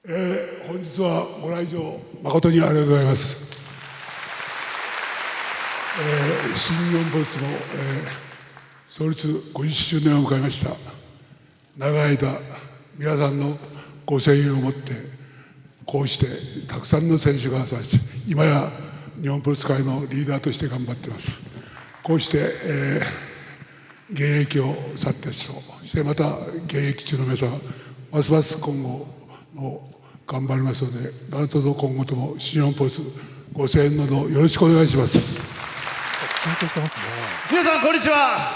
本日はご来場誠にありがとうございます。新日本プロレスも、創立50周年を迎えました。長い間皆さんのご声援をもってこうしてたくさんの選手が育ち、今や日本プロレス界のリーダーとして頑張っています。こうして、現役を去った人、そしてまた現役中の皆さん、ますます今後も頑張りますので、何卒今後とも新日本プロレスご声援のほどよろしくお願いします。緊張してますね。皆さんこんにちは。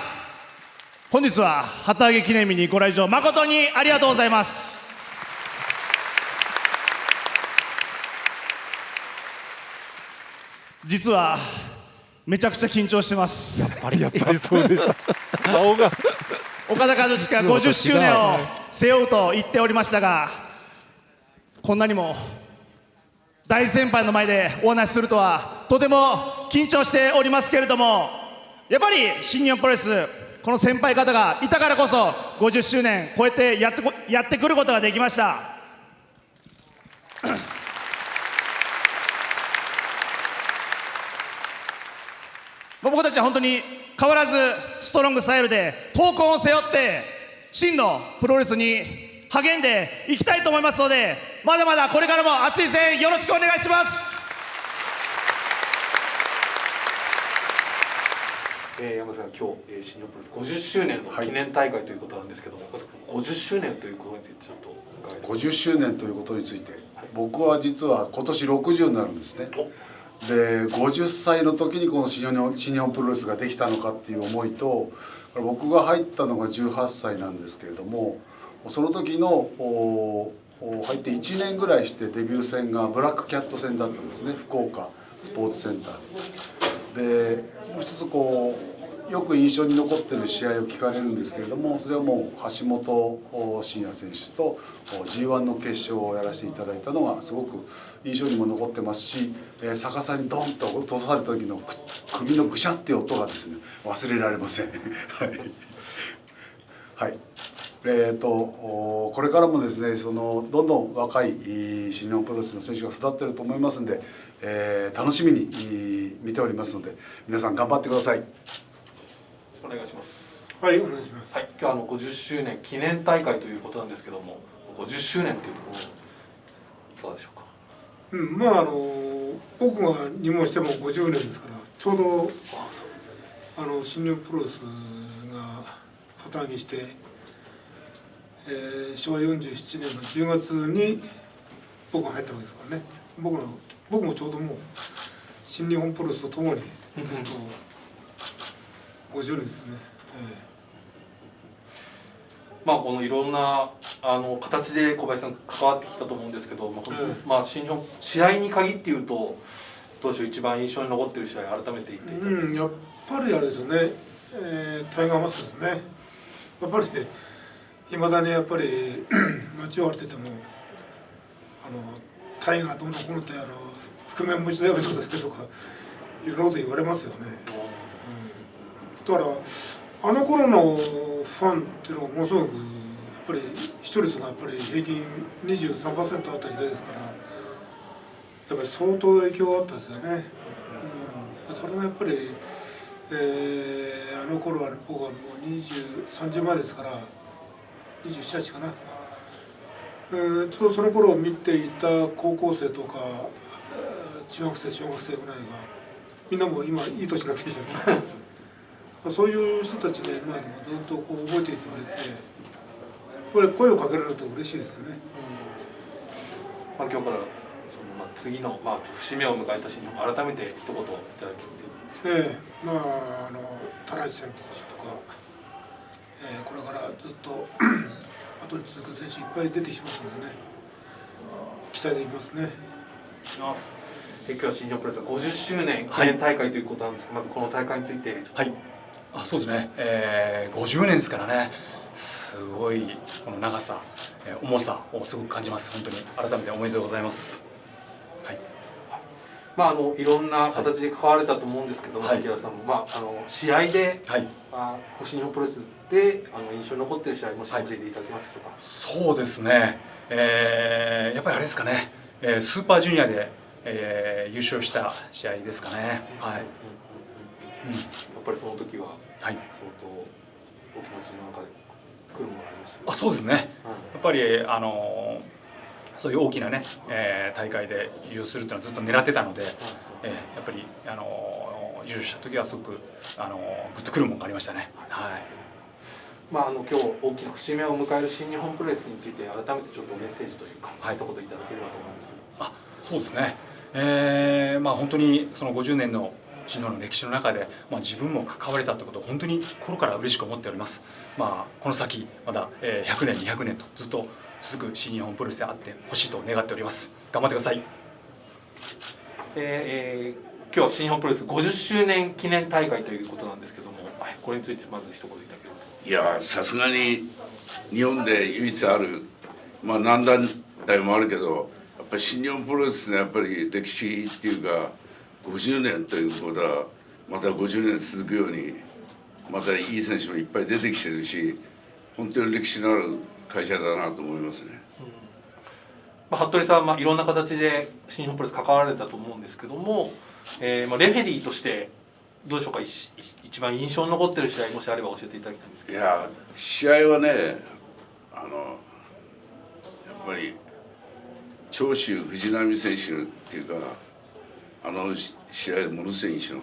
本日は旗揚げ記念日にご来場誠にありがとうございます。実はめちゃくちゃ緊張してます。やっぱりそうでした。顔が岡田和親50周年を背負うと言っておりましたが、こんなにも大先輩の前でお話しするとはとても緊張しておりますけれども、やっぱり新日本プロレス、この先輩方がいたからこそ50周年こうやってやってくることができました。僕たちは本当に変わらずストロングスタイルで闘魂を背負って真のプロレスに励んでいきたいと思いますので、まだまだこれからも熱い声援よろしくお願いします。山田さん、今日、新日本プロレス50周年の記念大会ということなんですけども、50周年ということについてちょっと伺いたい。50周年ということについて、僕は実は今年60になるんですね。で、50歳の時にこの新日本プロレスができたのかっていう思いと、僕が入ったのが18歳なんですけれども、その時の入って1年ぐらいしてデビュー戦がブラックキャット戦だったんですね、福岡スポーツセンターで。でもう一つよく印象に残ってる試合を聞かれるんですけれども、それはもう橋本真也選手と G1 の決勝をやらせていただいたのがすごく印象にも残ってますし、逆さにドンと落とされた時の首のぐしゃっていう音がですね、忘れられません。はい、はい。これからもですね、どんどん若い新日本プロレスの選手が育っていると思いますので、楽しみに見ておりますので、皆さん頑張ってください。お願いします。はい、お願いします。はい、今日は50周年記念大会ということなんですけども、50周年というところいかがでしょうか。まあ僕が入門しても50年ですから、ちょうど新日本プロレスが旗揚げして、昭和47年の10月に僕が入ったわけですからね。僕もちょうどもう新日本プロレスとともにずっと50年ですね。まあこのいろんな形で小林さん関わってきたと思うんですけど、まあ新日本試合に限って言うとどうでしょう、一番印象に残っている試合改めて言っていただいて。やっぱりあれですよね、タイガーマスクですね。やっぱりいまだにやっぱり街を歩いててもタイガーどうのこうのって覆面も一度やめてくださいとかいろんなこと言われますよね。だからあの頃のファンっていうのはものすごくやっぱり視聴率がやっぱり平均 23% あった時代ですから、やっぱり相当影響があったですよね。それがやっぱり、あの頃は僕はもう30前ですから27、8かな。ちょうどその頃を見ていた高校生とか中学生小学生ぐらいがみんなも今いい年になってきてるんですよ。そういう人たちが今でもずっと覚えていてくれて、これ声をかけられると嬉しいですよね。今日から次の節目を迎えた新日本、改めて一言いただきます。田中選手とか、これからずっと後に続く選手いっぱい出てきますのでね、期待できますね。今日は新日本プロレス50周年記念大会ということなんですけど、まずこの大会について。はい。そうですね。50年ですからね。すごいこの長さ、重さをすごく感じます。本当に改めておめでとうございます。はい。いろんな形で関われたと思うんですけども、木原さんも試合で、新日本プロレスで印象に残っている試合も教えていただけますでしょうか。そうですね。やっぱりあれですかね、スーパージュニアで、優勝した試合ですかね。はい。やっぱりその時ははい。相当お気持ちの中で来るものがありましたね。そうですね。やっぱりそういう大きなね、大会で優勝するっていうのはずっと狙ってたので、やっぱり優勝した時はすごくグッとくるものがありましたね。はい。今日大きな節目を迎える新日本プロレスについて改めてちょっとメッセージというか、一言いただければと思うんですけど。そうですね。本当にその50年の新日本の歴史の中で、自分も関われたということを本当に心から嬉しく思っております。この先まだ100年200年とずっと続く新日本プロレスであってほしいと願っております。頑張ってください。今日は新日本プロレス50周年記念大会ということなんですけども、これについてまず一言いただければと。いやさすがに日本で唯一ある何団体もあるけど、やっぱり新日本プロレスのやっぱり歴史っていうか50年ということはまた50年続くように、またいい選手もいっぱい出てきてるし、本当に歴史のある会社だなと思いますね。服部さん、いろんな形で新日本プロレス関わられたと思うんですけども、レフェリーとしてどうでしょうか、一番印象に残ってる試合もしあれば教えていただきたいんですけど。いや試合はね、やっぱり長州藤波選手っていうか、試合ものすごい印象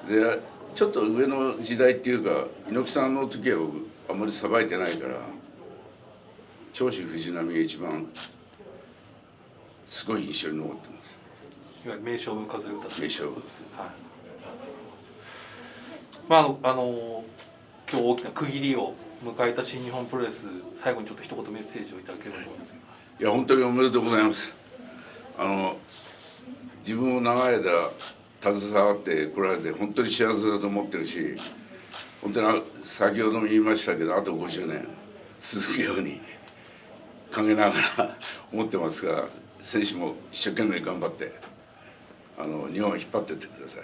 で、ちょっと上の時代っていうか猪木さんの時はあんまりさばいてないから、長州藤波が一番すごい印象に残ってます。いわゆる名勝負数え歌。名勝負。今日大きな区切りを迎えた新日本プロレス、最後にちょっと一言メッセージをいただければと思いますけど。いや本当におめでとうございます。自分も長い間携わってこられて本当に幸せだと思ってるし、本当に先ほども言いましたけど、あと50年続くように陰ながら思ってますが、選手も一生懸命頑張って日本を引っ張っていってください。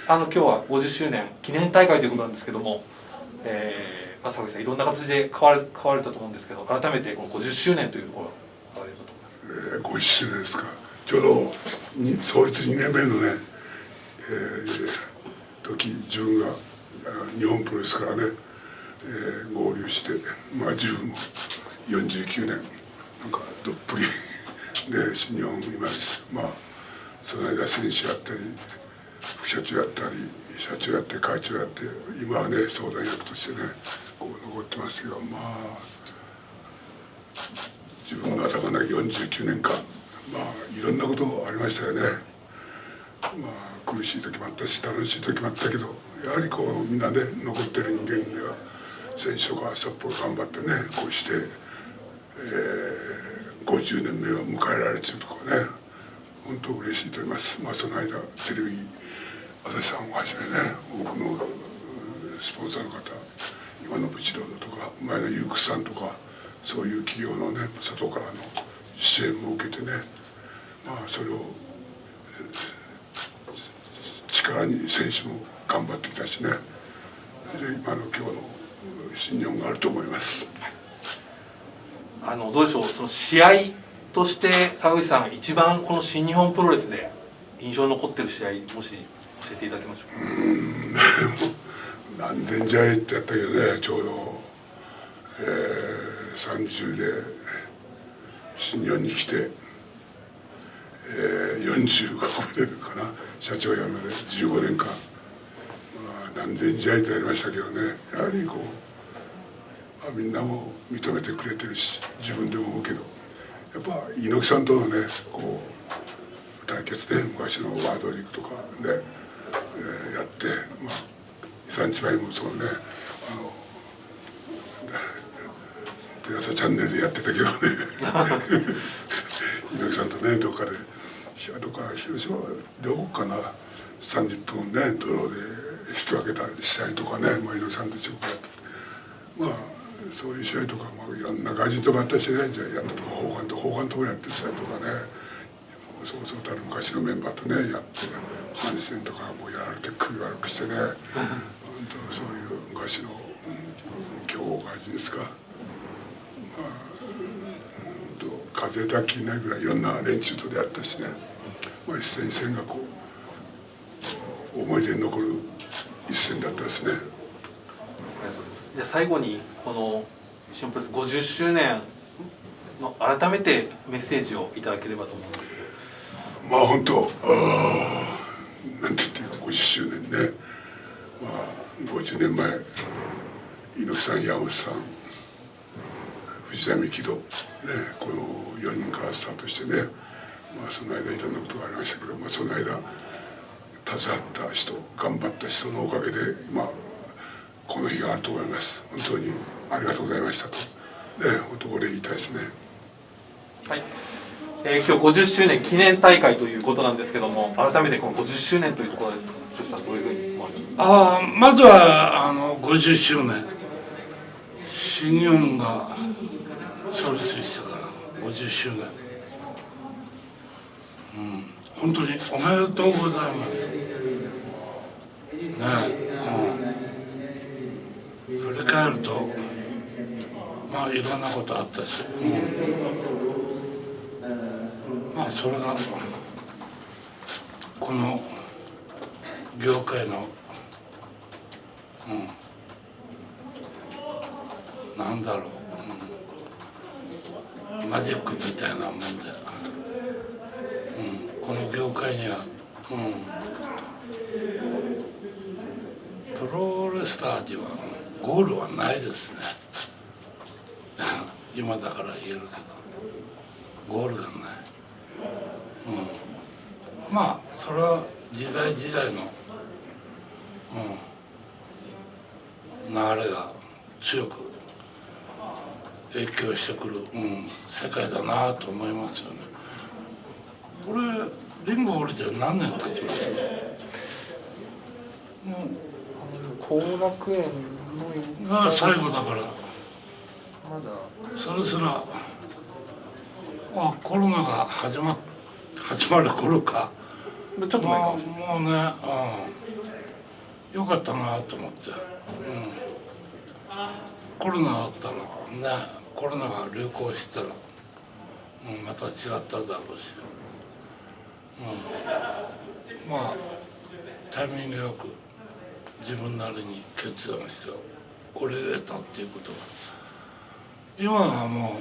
今日は50周年記念大会ということなんですけども、坂口さんいろんな形で変われたと思うんですけど、改めてこの50周年というところ変われたと思います。50周年ですか。ちょうど創立2年目のね、時、自分が日本プロレスからね、合流して、自分も49年なんかどっぷりで新日本にいます。その間選手やったり副社長やったり社長やって会長やって、今はね相談役としてねこう残ってますけど、自分が頭の49年間いろんなことありましたよね。苦しい時もあったし楽しい時もあったけど、やはりこうみんなね残ってる人間では選手とか札幌頑張ってね、こうして、50年目を迎えられてるとかね、本当嬉しいと思います。その間テレビ朝日さんをはじめね、多くのスポンサーの方、今のブチロードとか前のユークさんとか、そういう企業のね外からの支援も受けてね、それを力に選手も頑張ってきたしね、で今の今日の新日本があると思います。どうでしょう、その試合として坂口さんが一番この新日本プロレスで印象に残ってる試合、もし教えていただけましょうか。何千試合ってやったけどね、ちょうど、30で新日本に来て、45年かな、社長辞めで15年間、何千試合とやりましたけどね、やはりこう、みんなも認めてくれてるし、自分でも思うけど、やっぱ猪木さんとのねこう対決で昔のワードリーグとかで、やって、23日前もそのねテレ朝チャンネルでやってたけどね猪木さんとねどっかで広島両国かな、30分ねドローで引き分けた試合とかね、猪木さんと一緒にやって、そういう試合とかいろんな外人ともやったしね、じゃあやったとか砲丸ともやって試合とかね、そこそこたる昔のメンバーとねやって、阪神とかもやられて首悪くしてね、本当そういう昔の強豪外人ですか、風だきないぐらいいろんな連中と出会ったしね、一戦一戦がこう思い出に残る一戦だったですね。じゃあ最後にこの新日本プロレス50周年の改めてメッセージをいただければと思います。本当なんて言っていうか50周年ね、50年前猪木さん、山本さん、藤波貴人、この4人からスタートしてね、その間いろんなことがありましたけど、その間携わった人、頑張った人のおかげで今この日があると思います。本当にありがとうございましたと、本当お礼言いたいですね。はい、今日50周年記念大会ということなんですけども、改めてこの50周年というところでジョシさんどういうふうに思います？まずは50周年、新日本が創立してから50周年、本当におめでとうございますね。振り返るといろんなことあったし、それがこの業界の、なんだろう、マジックみたいなもんで、この業界には、プロレスラーにはゴールはないですね今だから言えるけどゴールがない、それは時代時代の、流れが強く影響してくる、世界だなと思いますよね。これリング降りて何年経ちます？後楽園が最後だから、まだそれすらコロナが始まる頃か、ちょっと前かもしれない。もうね、よかったなと思って、コロナだったらね、コロナが流行したら、また違っただろうし、タイミングよく自分なりに決断して降りれたっていうことが、今はも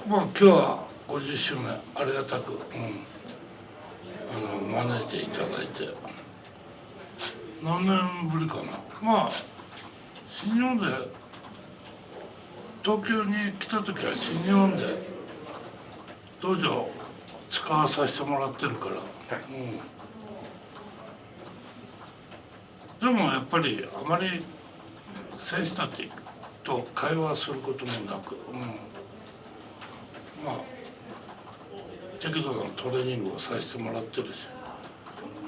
う、今日は50周年ありがたく、招いていただいて、何年ぶりかな、新日本で東京に来た時は新日本で道場使わさせてもらってるから、でもやっぱりあまり選手たちと会話することもなく、適度なトレーニングをさせてもらってるし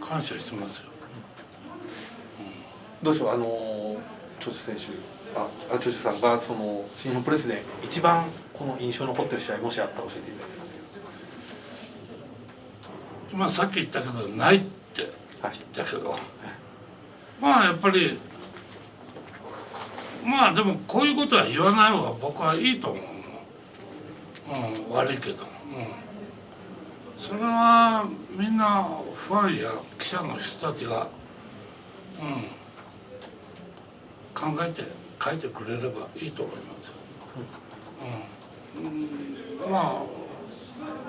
感謝してますよ。どうでしょう、長州選手、長州さんがその新日本プロレスで一番この印象に残ってる試合もしあったら教えていただきたいんですけど。今さっき言ったけどないって言ったけど、やっぱりでもこういうことは言わない方が僕はいいと思う、悪いけど、それはみんなファンや記者の人たちが、考えて書いてくれればいいと思いますよ。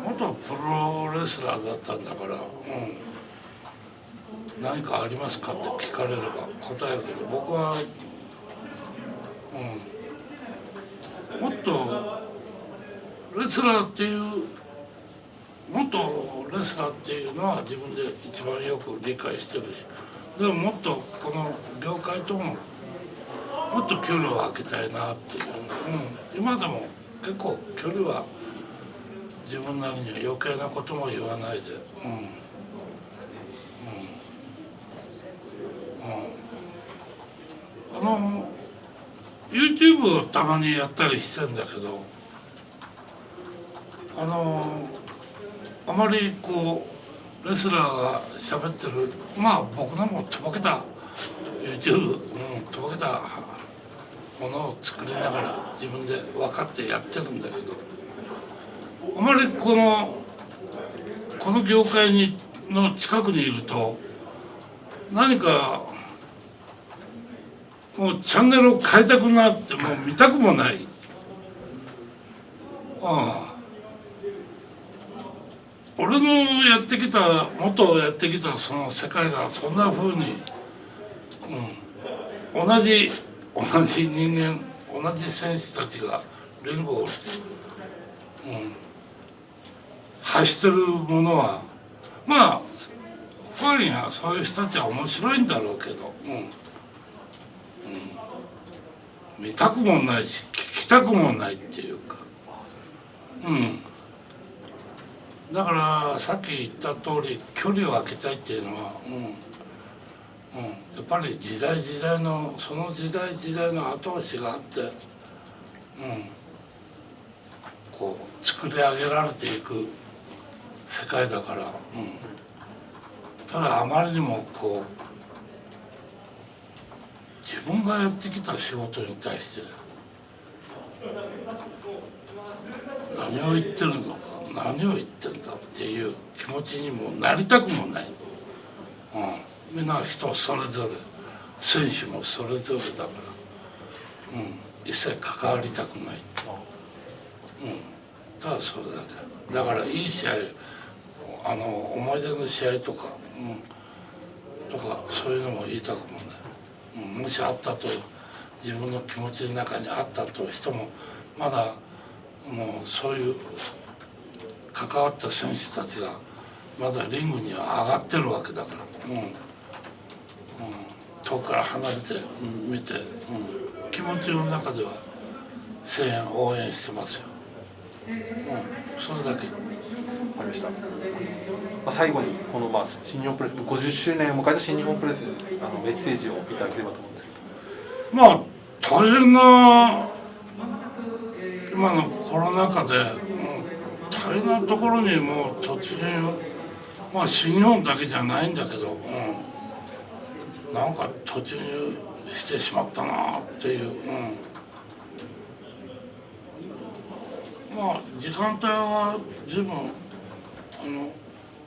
元プロレスラーだったんだから、何かありますかって聞かれれば答えるけど、僕は、もっとレスラーっていうのは自分で一番よく理解してるし、でももっとこの業界とももっと距離を空けたいなっていう、今でも結構距離は自分なりに余計なことも言わないで、YouTube をたまにやったりしてんだけど、あまりレスラーが喋ってる、僕のもとぼけた YouTube、とぼけたものを作りながら自分で分かってやってるんだけど、あまりこの業界の近くにいると何かもうチャンネルを変えたくなってもう見たくもない。俺の元やってきたその世界がそんな風に、同じ人間、同じ選手たちが連合を、発してるものはまあファンやそういう人たちは面白いんだろうけど、見たくもないし聞きたくもないっていうか、だからさっき言った通り距離を空けたいっていうのは、やっぱり時代のその時代の後押しがあって、こう作り上げられていく世界だから、ただあまりにもこう自分がやってきた仕事に対して何を言ってるのか何を言ってんだっていう気持ちにもなりたくもない、みんな人それぞれ選手もそれぞれだから、一切関わりたくない、ただそれだけだから、いい試合思い出の試合とか、そういうのも言いたくもない、もしあったと自分の気持ちの中にあったとしてもまだもうそういう関わった選手たちがまだリングには上がってるわけだから、遠くから離れて見て、気持ちの中では声援応援してますよ、それだけ。わかりました。最後にこの新日本プロレス50周年を迎えた新日本プロレスにメッセージをいただければと思うんですけど。大変な今のコロナ禍で、大変なところにもう突入、新日本だけじゃないんだけど、なんか突入してしまったなっていう、時間帯は随分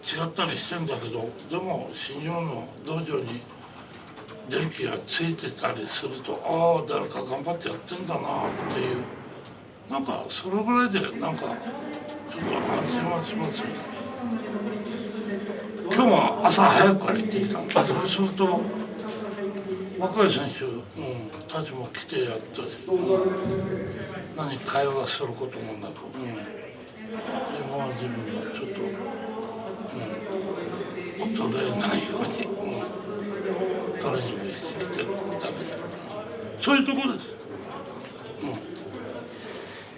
違ったりしてんだけど、でも新日本の道場に電気がついてたりすると、ああ誰か頑張ってやってんだなっていう、なんかそれぐらいでなんかちょっと安心はしますよ。今日は朝早くから行ってきたんで、そうすると若い選手、たちも来てやったし、何会話することもなく、自分は自分がちょっと、衰えないように、トレーニングしてきてるだけで、そういうところです。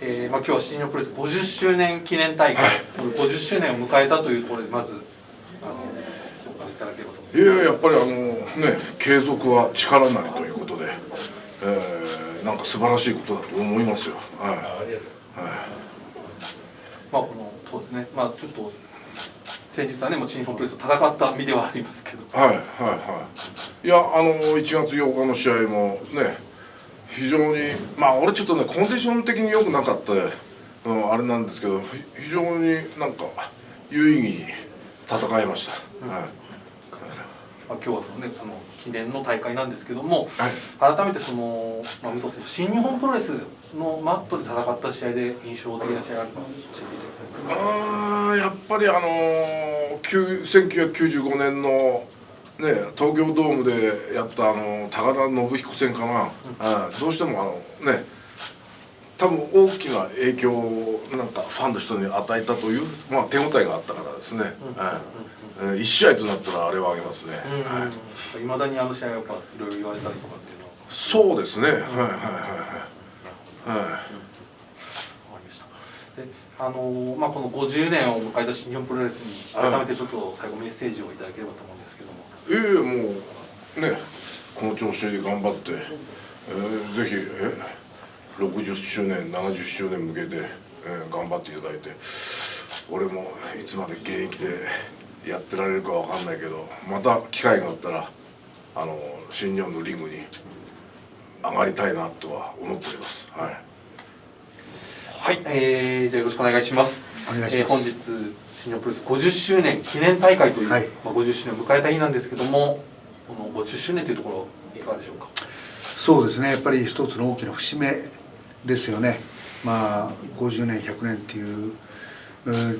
今日は新日本プロレス50周年記念大会、50周年を迎えたというところでまず評価いただければと思います。やっぱり継続は力なりということで、なんか素晴らしいことだと思いますよ。そうですね。ちょっと先日はね、新日本プロレスと戦った身ではありますけど。いや1月8日の試合もね、非常に俺ちょっとねコンディション的に良くなかった、あれなんですけど、非常になんか有意義に戦いました。今日はその記念の大会なんですけども、改めて武藤選手、新日本プロレスのマットで戦った試合で印象的な試合があれば教えていただきたい。やっぱり1995年の東京ドームでやった高田信彦戦かな、どうしても多分大きな影響をなんかファンの人に与えたという手応えがあったからですね、1試合となったらあれをあげますね。いまだにあの試合はやっぱいろいろ言われたりとかっていうのは。そうですね。この50年を迎えた新日本プロレスに改めてちょっと最後メッセージをいただければと思うんですけども。もうね、この調子で頑張って、ぜひ60周年70周年向けて、頑張っていただいて、俺もいつまで現役でやってられるかわかんないけど、また機会があったら新日本のリングに上がりたいなとは思っております。はい。はい、じゃあよろしくお願いします。お願いします。本日新日本プロレス50周年記念大会という、はい50周年を迎えた日なんですけども、この50周年というところいかがでしょうか。そうですね、やっぱり一つの大きな節目ですよね。まあ50年100年っていう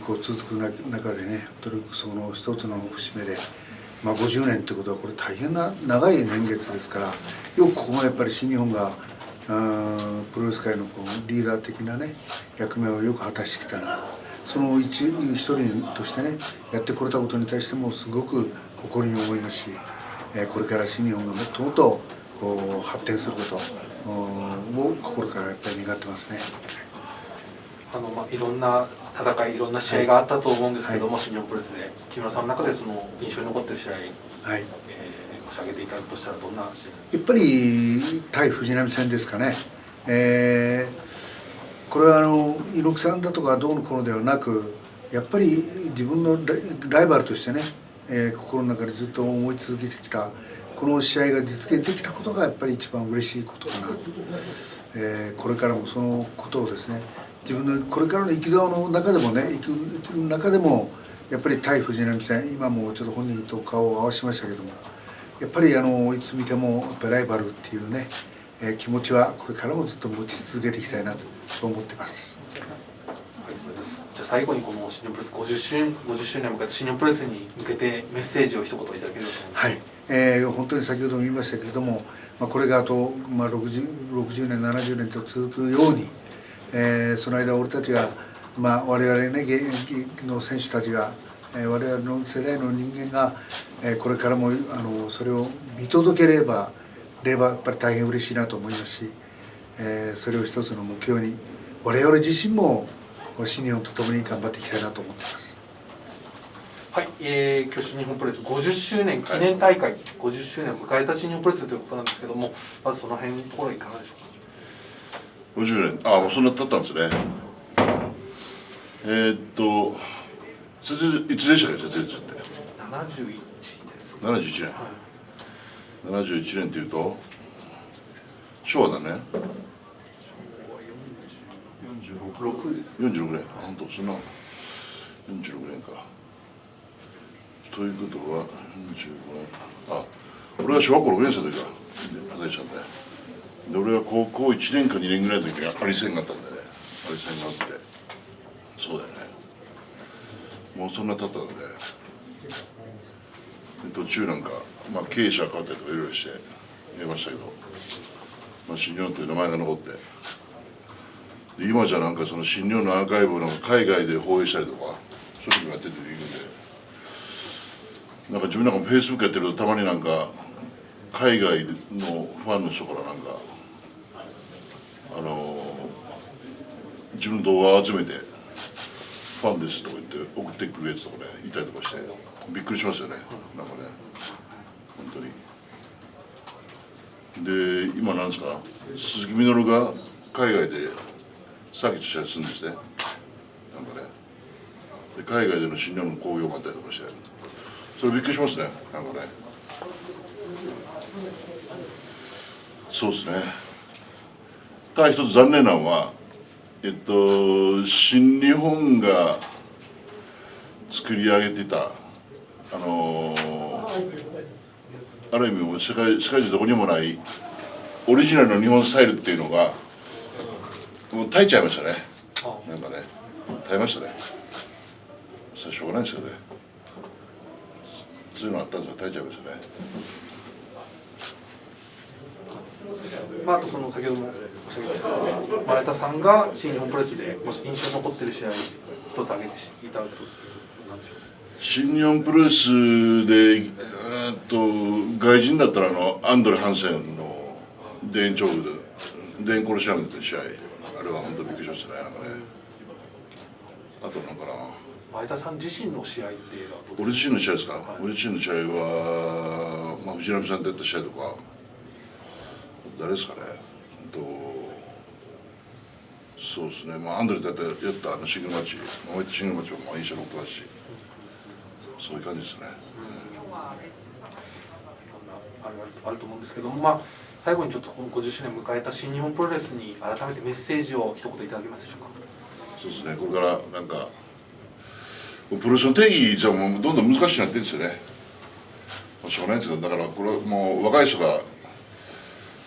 こう続く中でね、その一つの節目で、まあ、50年ということはこれ大変な長い年月ですから、よくここもやっぱり新日本がプロレス界のこうリーダー的なね役目をよく果たしてきたなと、その一人としてねやってこれたことに対してもすごく誇りに思いますし、これから新日本がもっともっとこう発展することを心からやっぱり願ってますね。いろんな戦い、いろんな試合があったと思うんですけども、はい、新日本プロレスで木村さんの中でその印象に残っている試合、はい、申し上げていただくとしたらどんな試合？やっぱり対藤波戦ですかね。これは猪木さんだとかどうのこうのではなく、やっぱり自分のライバルとしてね、心の中でずっと思い続けてきたこの試合が実現できたことがやっぱり一番嬉しいことかなと、これからもそのことをですね、自分のこれからの生き様の中でもね、生きる中でもやっぱり対藤波戦、今もちょっと本人と顔を合わせましたけども、やっぱりいつ見てもやっぱりライバルっていうね、気持ちはこれからもずっと持ち続けていきたいなとそう思ってます。はい、そうです。じゃあ最後にこの新日本プロレス50周年を迎えた新日本プロレスに向けてメッセージを一言いただければと思います。はい、本当に先ほども言いましたけれども、これがあと、60年70年と続くように、その間俺たちが、我々ね現役の選手たちが、我々の世代の人間が、これからもそれを見届ければやっぱり大変嬉しいなと思いますし、それを一つの目標に我々自身も新日本と共に頑張っていきたいなと思っています。はい、今日新日本プロレス50周年記念大会、50周年を迎えた新日本プロレスということなんですけども、まずその辺のところいかがでしょうか。50年、もうそんな経ったんですね。いつでしたっけ、設立って。71です。71年。71年っていうと昭和だね。46です。46年。本当そんな46年か。ということは45年。俺が小学校6年生の時か働いてたんで。で俺は高校1年か2年ぐらいの時にアリ戦があったんでね。アリ戦があって。そうだよね。もうそんな経ったんで。途中なんか、経営者変わったりとかいろいろしてやりましたけど、新日本という名前が残って、で今じゃなんかその新日本のアーカイブをなんか海外で放映したりとか、そういうのやってているんで、なんか自分なんかフェイスブックやってるとたまになんか海外のファンの人からなんか自分の動画を集めてファンですとか言って送ってくるやつとかねいたりとかしてびっくりしますよね、なんかね本当に。で今なんですか、鈴木みのるが海外でサーキットしたりするんですね、なんかね。で海外での新日本の興行があったりとかしてそれびっくりしますね、なんかね。そうですね。ただ一つ残念なのは新日本が作り上げてたある意味も世界中どこにもないオリジナルの日本スタイルっていうのがもう耐えちゃいましたね。なんかね耐えましたね。それはしょうがないですよね。そういうのあったんですよ、耐えちゃいましたね。あとその先ほども申し上げました前田さんが新日本プロレスでもし印象に残ってる試合一つ挙げていただくと何でしょう。新日本プロレスで外人だったらアンドレ・ハンセンのデーン・チョーブでデーン・コルシアムって試合、あれは本当にびっくりしましたね、なんかね。あとなんかな、前田さん自身の試合って俺自身の試合ですか、俺自身の試合は、藤波さんとやった試合とか誰ですかね、そうですね、アンドレとやったシングルマッチ、割とシングルマッチも印象に残ってますし、そういう感じですね。あると思うんですけども、最後にちょっとこの50周年を迎えた新日本プロレスに改めてメッセージを一言いただけますでしょうか。そうですね、これからなんかプロレスの定義じゃもうどんどん難しくなってるんですよね。しょうがないんですけど、だからこれはもう若い人が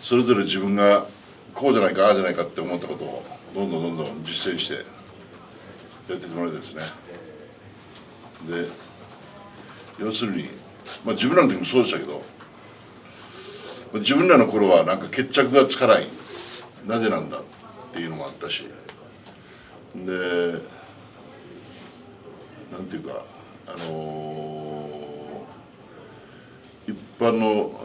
それぞれ自分がこうじゃないかああじゃないかって思ったことをどんどん実践してやってってもらいたいですね。で要するに、自分らの時もそうでしたけど、自分らの頃はなんか決着がつかない、なぜなんだっていうのもあったし、でなんていうか一般の、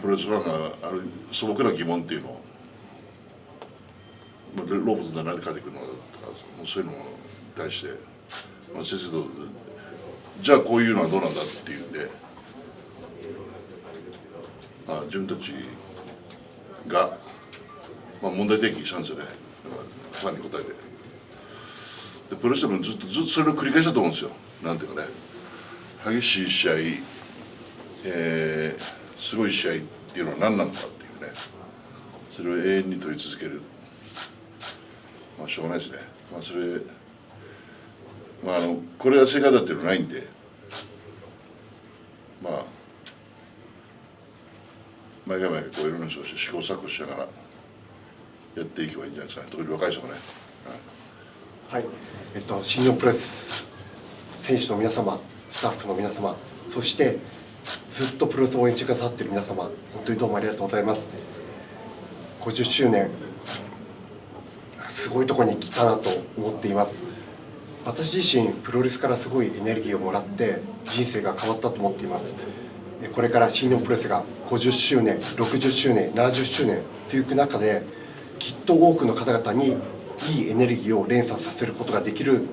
プロレスファンがある素朴な疑問っていうのをローブズで何で書いてくるのかとか、もうそういうのに対して、先生とじゃあこういうのはどうなんだっていうんで、自分たちが、問題提起したんですよね、ファンに答えて。でプロレスでもずっとそれを繰り返したと思うんですよ。なんていうかね、激しい試合、すごい試合っていうのは何なのかっていうね、それを永遠に問い続ける。しょうがないですね。それこれが正解だっていうのはないんで、毎回こういろんな人を試行錯誤しながらやっていけばいいんじゃないですかね。特に若い人がね。はい、新日本プロレス選手の皆様、スタッフの皆様、そしてずっとプロレスを応援してくださっている皆様、本当にどうもありがとうございます。50周年、すごいところに来たなと思っています。私自身、プロレスからすごいエネルギーをもらって人生が変わったと思っています。これから新日本プロレスが50周年、60周年、70周年という中で、きっと多くの方々にいいエネルギーを連鎖させることができる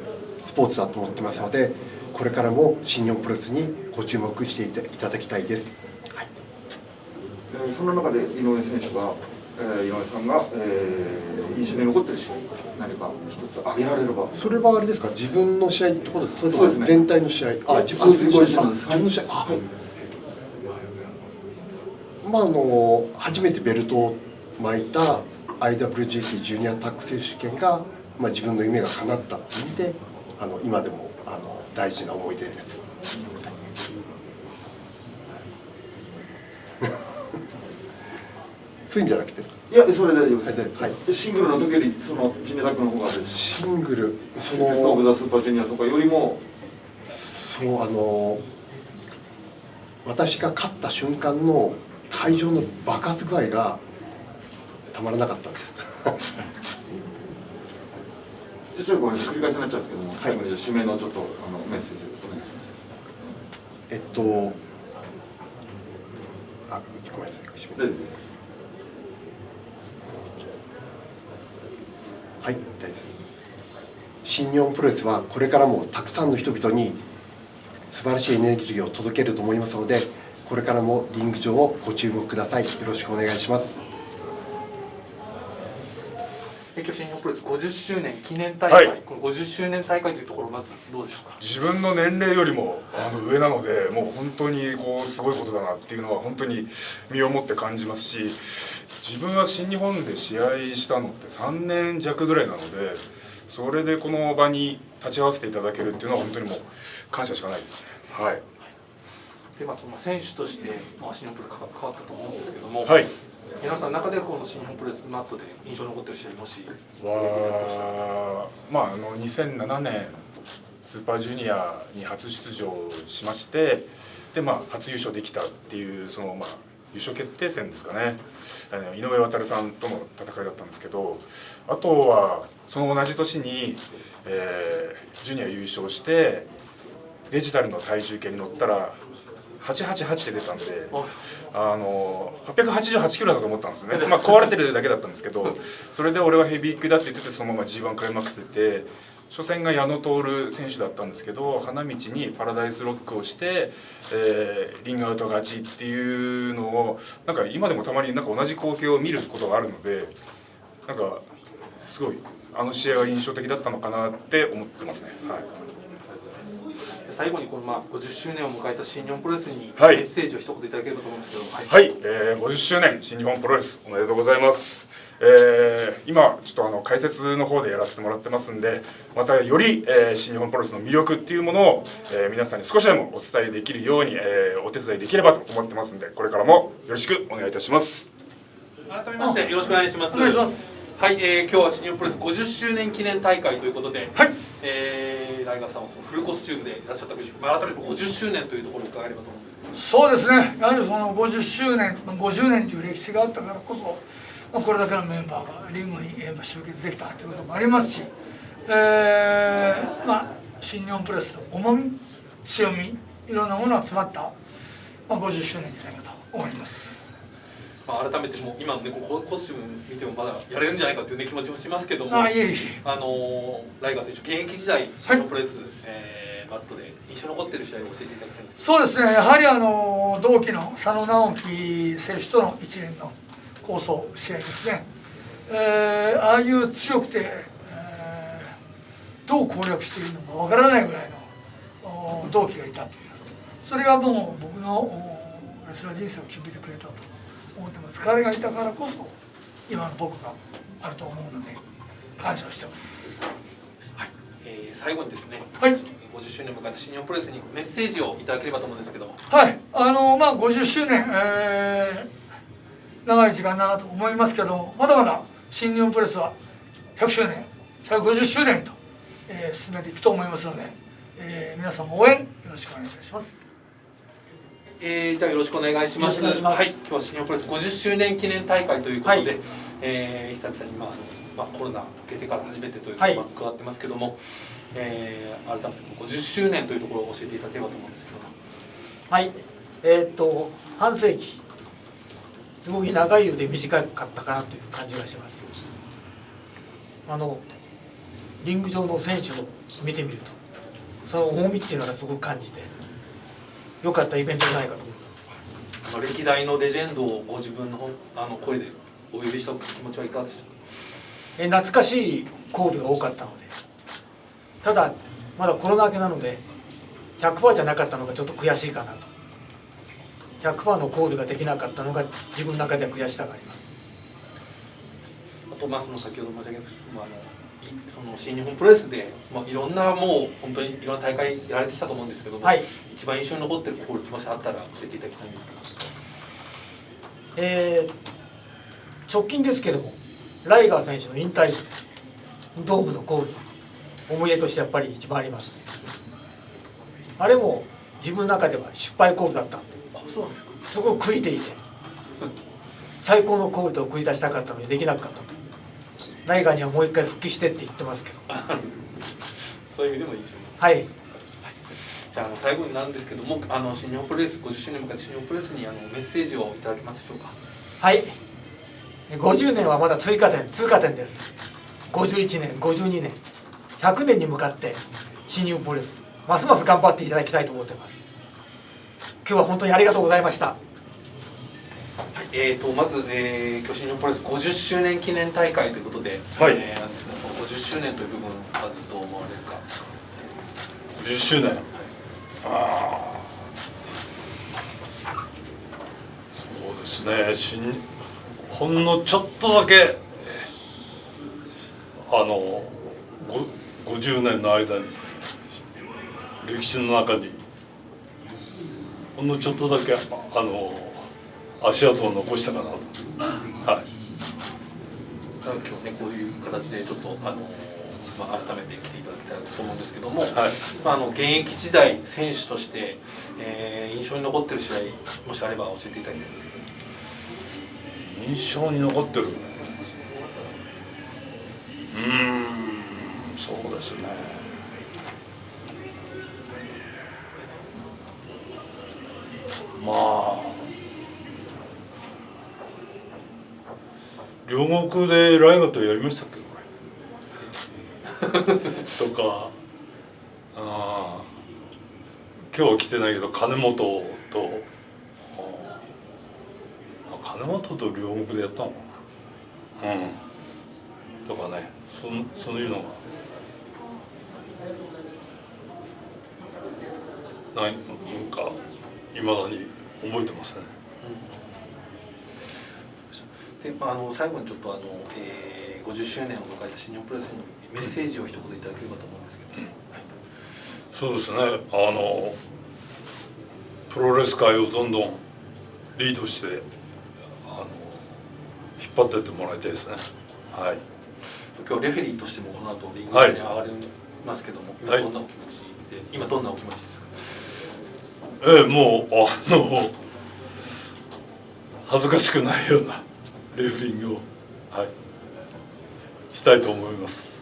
スポーツだと思ってますので、これからも新日本プロレスにご注目していただきたいです。はい、その中で井上選手が、井上さんが、印象に残ってるシーン、何か一つ挙げられれば。それはあれですか、自分の試合ってことですか、それともそうですね、全体の試合、自分の試合、初めてベルトを巻いた IWGP ジュニアタッグ選手権が、自分の夢が叶ったって意味で、今でも大事な思い出です。そういうんじゃなくて、いや、それで大丈夫です。はい、シングルの時よりそのジュニアタッグの方がシングル、ベストオブザスーパージュニアとかよりも、私が勝った瞬間の会場の爆発具合がたまらなかったです。ちょっとごめんなさい、繰り返しになっちゃうんですけども、最後に締めのちょっとメッセージをお願いします。ごめんなさい、締め。はい、大丈夫です。新日本プロレスはこれからもたくさんの人々に素晴らしいエネルギーを届けると思いますので、これからもリング上をご注目ください。よろしくお願いします。新日本プロレス50周年記念大会、この50周年大会というところ、まずどうでしょうか。自分の年齢よりも上なので、もう本当にすごいことだなっていうのは本当に身をもって感じますし、自分は新日本で試合したのって3年弱ぐらいなので、それでこの場に立ち会わせていただけるっていうのは本当にもう感謝しかないですね。はい。でその選手として、新日本プロレス変わったと思うんですけども、はい、皆さんの中でこの新日本プロレスマットで印象に残ってる試合もし2007年スーパージュニアに初出場しまして、で初優勝できたっていうその優勝決定戦ですかね、井上航さんとの戦いだったんですけど、あとはその同じ年に、ジュニア優勝してデジタルの体重計に乗ったら888で出たんで、888キロだと思ったんですよね。壊れてるだけだったんですけど、それで俺はヘビー級だって言ってて、そのまま G1 クライマックス出て、初戦が矢野徹選手だったんですけど、花道にパラダイスロックをして、リングアウト勝ちっていうのを今でもたまに同じ光景を見ることがあるので、すごい試合は印象的だったのかなって思ってますね。はい、最後にこの50周年を迎えた新日本プロレスにメはいッセージを一言いただければと思うんですけど、はい、50周年新日本プロレスおめでとうございます。今ちょっと解説の方でやらせてもらってますんで、またより、新日本プロレスの魅力っていうものを、皆さんに少しでもお伝えできるように、お手伝いできればと思ってますんで、これからもよろしくお願いいたします。改めましてよろしくお願いします。お願いします。はい、今日は新日本プロレス50周年記念大会ということで、はい、ライガーさんはそのフルコスチュームでいらっしゃったわけですけど、改めて50周年というところを伺えればと思うんですけど。そうですね、やはりその50周年、50年という歴史があったからこそ、これだけのメンバーがリングに集結できたということもありますし、新日本プロレスの重み、強み、いろんなものが詰まった、50周年じゃないかと思います。改めてもう今のねコスチューム見てもまだやれるんじゃないかという、ね、気持ちもしますけども、いえいえライガー選手現役時代新日本プロレス、マットで印象に残っている試合を教えていただきたいんですけど。そうですね、やはり同期の佐野直樹選手との一連の構想試合ですね、ああいう強くて、どう攻略しているのかわからないぐらいの同期がいたという、それがもう僕のレスラー人生を決めてくれたと思ってます。彼がいたからこそ今の僕があると思うので感謝してます。はい、最後にですね、はい、50周年を迎えた新日本プロレスにメッセージをいただければと思うんですけども。はい、50周年、長い時間だなと思いますけども、まだまだ新日本プロレスは100周年、150周年と、進めていくと思いますので、皆さんも応援よろしくお願いいたします。じゃあよろしくお願いします。よろしくお願いします。はい、今日は新日本プロレス50周年記念大会ということで、久々にコロナ明けてから初めてということが伺ってますけども、改めて50周年というところを教えていただければと思うんですけども。はい、半世紀、すごい長いようで短かったかなという感じがします。リング上の選手を見てみると、その重みっていうのがすごく感じて、良かったイベントじゃないかと思います。歴代のレジェンドをご自分の声でお呼びした気持ちはいかがでしょうか。懐かしいコールが多かったので、ただまだコロナ明けなので 100% じゃなかったのがちょっと悔しいかなと。100% のコールができなかったのが自分の中では悔しさがあります。あとその先ほど申し上げましたその新日本プロレスで、いろんなもう本当にいろんな大会やられてきたと思うんですけども、一番印象に残っているコールもしあったら教えていただきたいんですけど。直近ですけども、ライガー選手の引退ドームのコール、思い出としてやっぱり一番あります。あれも自分の中では失敗コールだったんで、そうなんですか。すごく悔いていて、最高のコールで送り出したかったのにできなかった。ライガーにはもう一回復帰してって言ってますけどそういう意味でもいいでしょうか。はい、じゃあ最後になるんですけども、新日本プロレス50周年迎えた新日本プロレスにメッセージをいただけますでしょうか。はい、50年はまだ通過点です。51年52年100年に向かって新日本プロレスますます頑張っていただきたいと思っています。今日は本当にありがとうございました。まず、今日新日本プロレス50周年記念大会ということで、はい、なんですけど、50周年という部分、まずどう思われるか。50周年、そうですね、ほんのちょっとだけ50年の間に歴史の中にほんのちょっとだけ足跡を残したかなと。はい。今日ねこういう形でちょっと改めて来ていただきたいと思うんですけども、現役時代選手として、印象に残っている試合もしあれば教えていただきたいんですけど。印象に残ってる。そうですね。両国でライガーとやりましたっけとか、今日は来てないけど金本と両国でやったのかな、とかね、そういうのがなんかいまだに覚えてますね。で最後にちょっと50周年を迎えた新日本プロレスにメッセージを一言いただければと思うんですけど、そうですね、プロレス界をどんどんリードして引っ張っていってもらいたいですね。はい。今日レフェリーとしてもこの後リングに上がりますけども、今どんなお気持ちで、今どんなお気持ちですか？もう恥ずかしくないようなレフェリングを、はい、したいと思います。